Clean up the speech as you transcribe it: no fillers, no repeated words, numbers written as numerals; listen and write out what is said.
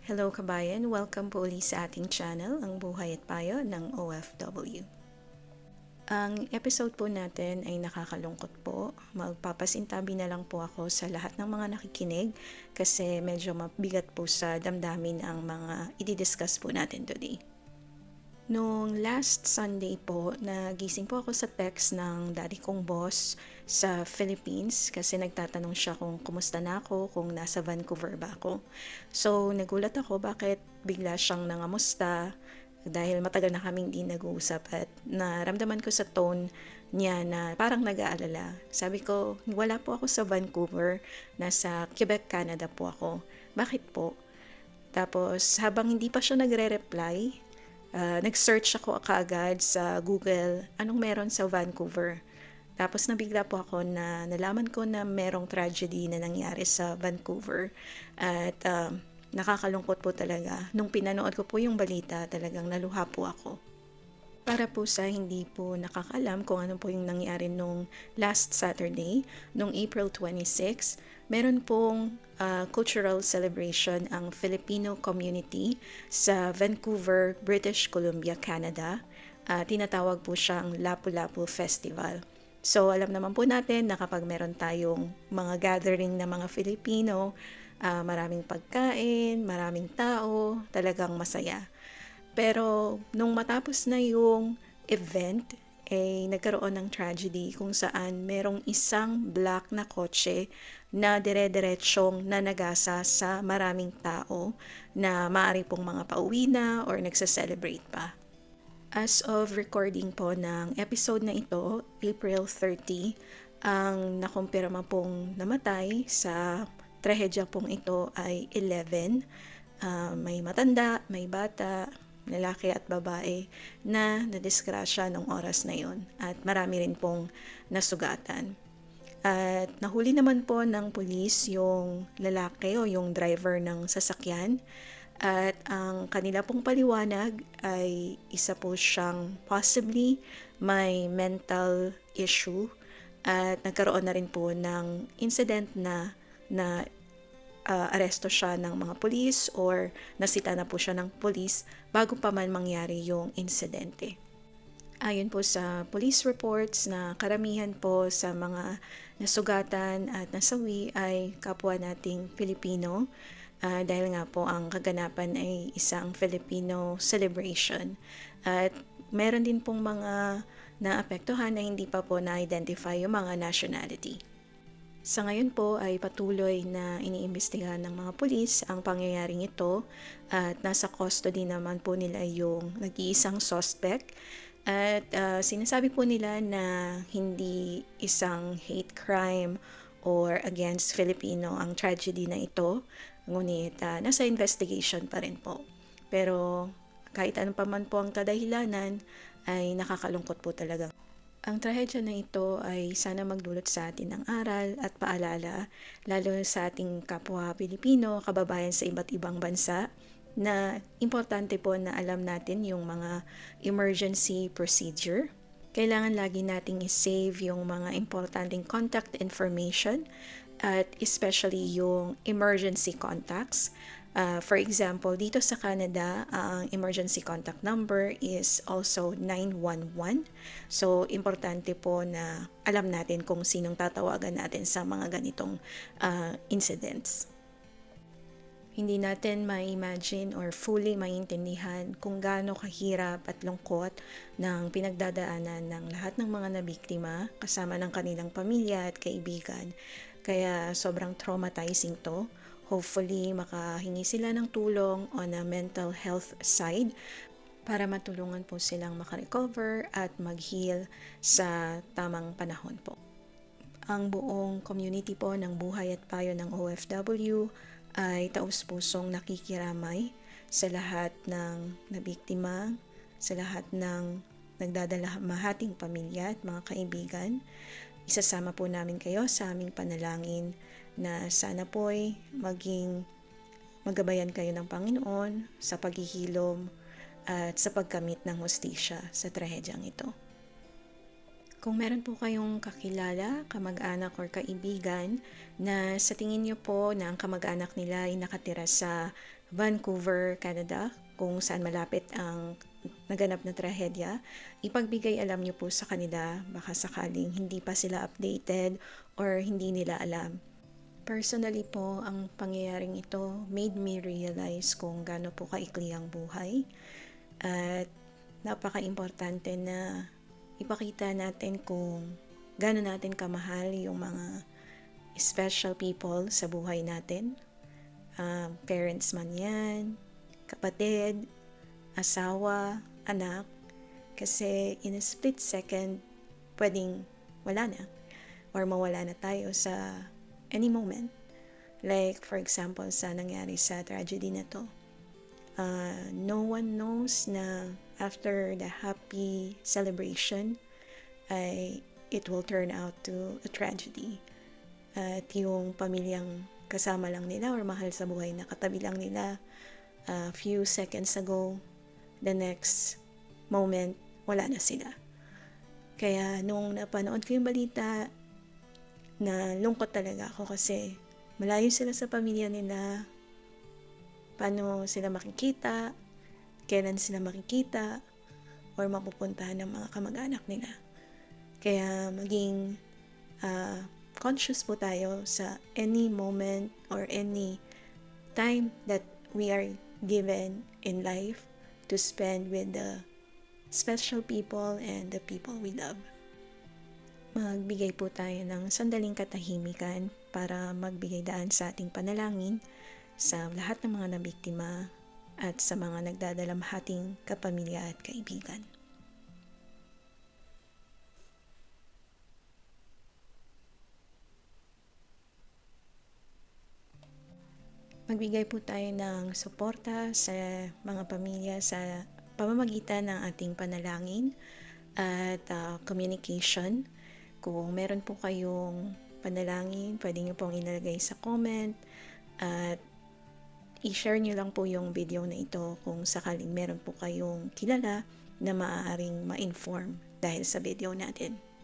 Hello kabayan, welcome po ulit sa ating channel, ang Buhay at Payo ng OFW. Ang episode po natin ay nakakalungkot po. Magpapasintabi na lang po ako sa lahat ng mga nakikinig kasi medyo mabigat po sa damdamin ang mga i-discuss po natin today. Noong last Sunday po, nagising po ako sa text ng daddy kong boss sa Philippines kasi nagtatanong siya kung kumusta na ako, kung nasa Vancouver ba ako. So, nagulat ako bakit bigla siyang nangamusta dahil matagal na kaming di nag-uusap at naramdaman ko sa tone niya na parang nag-aalala. Sabi ko, wala po ako sa Vancouver, nasa Quebec, Canada po ako. Bakit po? Tapos habang hindi pa siya nagre-reply, nag-search ako kaagad sa Google, anong meron sa Vancouver. Tapos nabigla po ako na nalaman ko na merong tragedy na nangyari sa Vancouver. At nakakalungkot po talaga. Nung pinanood ko po yung balita, talagang naluha po ako. Para po sa hindi po nakakalam kung ano po yung nangyari nung last Saturday, nung April 26, meron pong cultural celebration ang Filipino community sa Vancouver, British Columbia, Canada. Tinatawag po siyang Lapu-Lapu Festival. So alam naman po natin na kapag meron tayong mga gathering na mga Filipino, maraming pagkain, maraming tao, talagang masaya. Pero nung matapos na yung event, nagkaroon ng tragedy kung saan merong isang black na kotse na dire-diretsyong nanagasa sa maraming tao na maaari pong mga pauwi na or nagsa-celebrate pa. As of recording po ng episode na ito, April 30, ang nakumpirma pong namatay sa trahedya pong ito ay 11. May matanda, may bata, lalaki at babae na nadisgrasya nung oras na yon at marami rin pong nasugatan. At nahuli naman po ng pulis yung lalaki o yung driver ng sasakyan at ang kanila pong paliwanag ay isa po siyang possibly may mental issue at nagkaroon na rin po ng incident na aresto siya ng mga pulis or nasita na po siya ng pulis bago pa man mangyari yung insidente. Ayon po sa police reports na karamihan po sa mga nasugatan at nasawi ay kapwa nating Pilipino dahil nga po ang kaganapan ay isang Filipino celebration at meron din pong mga naapektuhan na hindi pa po na-identify yung mga nationality. Sa ngayon po ay patuloy na iniimbestigahan ng mga pulis ang pangyayaring ito at nasa custody naman po nila yung nag-iisang suspect at sinasabi po nila na hindi isang hate crime or against Filipino ang tragedy na ito, ngunit nasa investigation pa rin po. Pero kahit ano pa man po ang kadahilanan ay nakakalungkot po talaga. Ang trahedya na ito ay sana magdulot sa atin ng aral at paalala, lalo sa ating kapwa Pilipino, kababayan sa iba't ibang bansa, na importante po na alam natin yung mga emergency procedure. Kailangan lagi nating i-save yung mga importanteng contact information at especially yung emergency contacts. For example, dito sa Canada, ang emergency contact number is also 911. So, importante po na alam natin kung sinong tatawagan natin sa mga ganitong incidents. Hindi natin ma-imagine or fully maintindihan kung gaano kahirap at lungkot ng pinagdadaanan ng lahat ng mga nabiktima kasama ng kanilang pamilya at kaibigan. Kaya sobrang traumatizing to. Hopefully, makahingi sila ng tulong on a mental health side para matulungan po silang makarecover at mag-heal sa tamang panahon po. Ang buong community po ng Buhay at Payo ng OFW ay taus-pusong nakikiramay sa lahat ng nabiktima, sa lahat ng nagdadalamahating pamilya at mga kaibigan. Isasama po namin kayo sa aming panalangin na sana po'y magabayan kayo ng Panginoon sa paghihilom at sa pagkamit ng hustisya sa trahedyang ito. Kung meron po kayong kakilala, kamag-anak or kaibigan na sa tingin niyo po na ang kamag-anak nila ay nakatira sa Vancouver, Canada, kung saan malapit ang naganap na trahedya. Ipagbigay alam niyo po sa kanila, baka sakaling hindi pa sila updated or hindi nila alam. Personally po, ang pangyayaring ito made me realize kung gaano po kaikli ang buhay at napaka-importante na ipakita natin kung gaano natin kamahal yung mga special people sa buhay natin. Parents man yan, kapatid, asawa, anak, kasi in a split second, pwedeng wala na or mawala na tayo sa any moment. Like for example, sa nangyari sa tragedy na to, no one knows na after the happy celebration, it will turn out to a tragedy. At yung pamilyang kasama lang nila or mahal sa buhay na katabi lang nila a few seconds ago, the next moment, wala na sila. Kaya nung napanood ko yung balita, na lungkot talaga ako kasi malayo sila sa pamilya nila, paano sila makikita, kailan sila makikita, or mapupuntahan ng mga kamag-anak nila. Kaya maging conscious po tayo sa any moment or any time that we are given in life to spend with the special people and the people we love. Magbigay po tayo ng sandaling katahimikan para magbigay daan sa ating panalangin sa lahat ng mga nabiktima at sa mga nagdadalamhating kapamilya at kaibigan. Magbigay po tayo ng suporta sa mga pamilya sa pamamagitan ng ating panalangin at communication. Kung meron po kayong panalangin, pwede nyo pong ilalagay sa comment at i-share nyo lang po yung video na ito kung sakaling meron po kayong kilala na maaaring ma-inform dahil sa video natin.